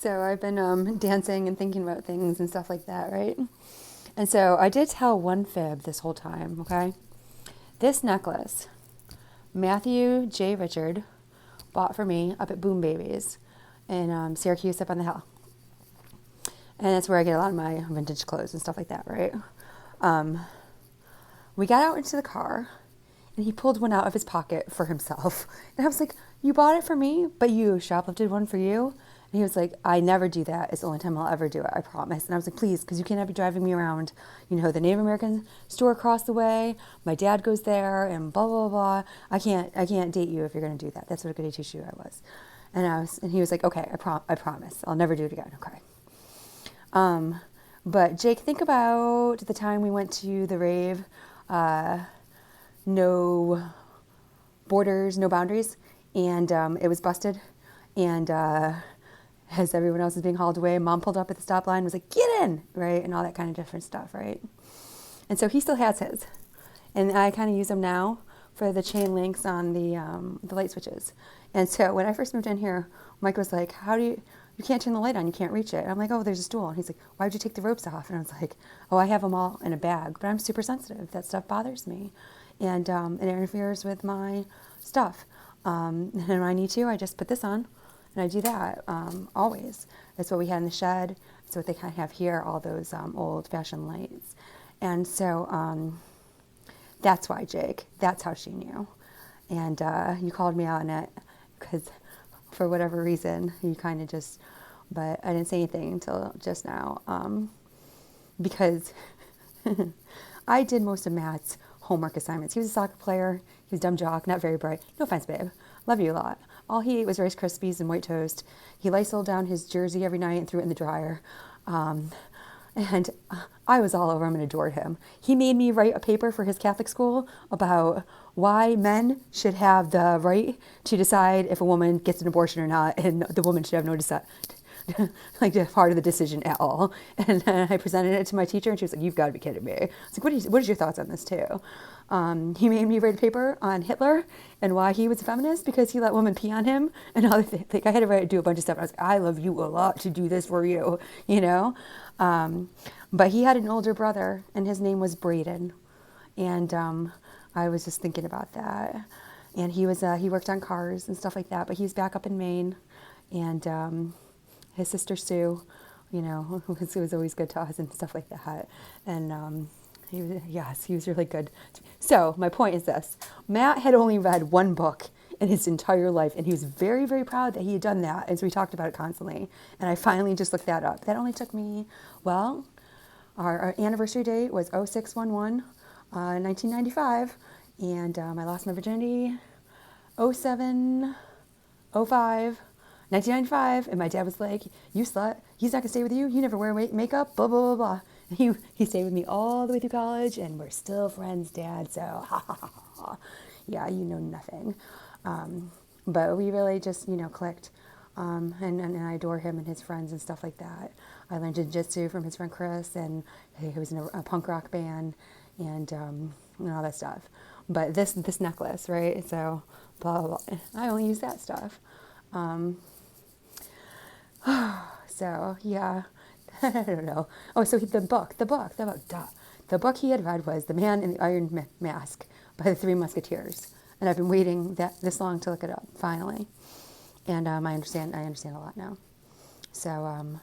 So I've been dancing and thinking about things and stuff like that, right? And so I did tell one fib this whole time, okay? This necklace, Matthew J. Richard bought for me up at Boom Babies in Syracuse up on the hill. And that's where I get a lot of my vintage clothes and stuff like that, right? We got out into the car and he pulled one out of his pocket for himself. And I was like, you bought it for me, but you shoplifted one for you? And he was like, I never do that. It's the only time I'll ever do it, I promise. And I was like, please, because you cannot be driving me around, the Native American store across the way. My dad goes there and blah, blah, blah. I can't date you if you're going to do that. That's what a goody two-shoe I was. And he was like, okay, I promise. I'll never do it again. Okay. But Jake, think about the time we went to the rave, no borders, no boundaries, and it was busted. And as everyone else is being hauled away, Mom pulled up at the stop line and was like, get in, right? And all that kind of different stuff, right? And so he still has his. And I kind of use them now for the chain links on the light switches. And so when I first moved in here, Mike was like, you can't turn the light on, you can't reach it. And I'm like, oh, there's a stool. And he's like, why'd you take the ropes off? And I was like, oh, I have them all in a bag, but I'm super sensitive. That stuff bothers me. And it interferes with my stuff. And when I need to, I just put this on. And I do that always. That's what we had in the shed. It's what they kind of have here, all those old-fashioned lights. And so that's why, Jake. That's how she knew. And you called me out on it because for whatever reason, you kind of just, but I didn't say anything until just now because I did most of Matt's homework assignments. He was a soccer player. He was a dumb jock, not very bright. No offense, babe. Love you a lot. All he ate was Rice Krispies and white toast. He Lysoled down his jersey every night and threw it in the dryer. And I was all over him and adored him. He made me write a paper for his Catholic school about why men should have the right to decide if a woman gets an abortion or not, and the woman should have no part of the decision at all. And I presented it to my teacher, and she was like, "You've got to be kidding me." I was like, "What is your thoughts on this too?" He made me write a paper on Hitler and why he was a feminist because he let women pee on him and all the like. I had to do a bunch of stuff. I was like, "I love you a lot to do this for you," But he had an older brother, and his name was Braden, and I was just thinking about that. And he worked on cars and stuff like that. But he's back up in Maine, and his sister Sue, who was always good to us and stuff like that. And he was really good. So my point is this: Matt had only read one book in his entire life, and he was very, very proud that he had done that. And so we talked about it constantly. And I finally just looked that up. That only took me, our anniversary date was 0611, 1995, and I lost my virginity 0705. 1995, and my dad was like, "You slut, he's not gonna stay with you. You never wear makeup, blah, blah, blah, blah." And he stayed with me all the way through college, and we're still friends, Dad, so ha, ha, ha, ha. Yeah, you know nothing. But we really just, clicked, and I adore him and his friends and stuff like that. I learned jiu-jitsu from his friend Chris, and he was in a punk rock band, and all that stuff. But this necklace, right, so blah, blah, blah. I only use that stuff. So, yeah, I don't know. Oh, so the book, duh. The book he had read was The Man in the Iron Mask by the Three Musketeers. And I've been waiting this long to look it up, finally. And I understand a lot now. So,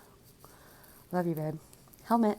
love you, babe. Helmet.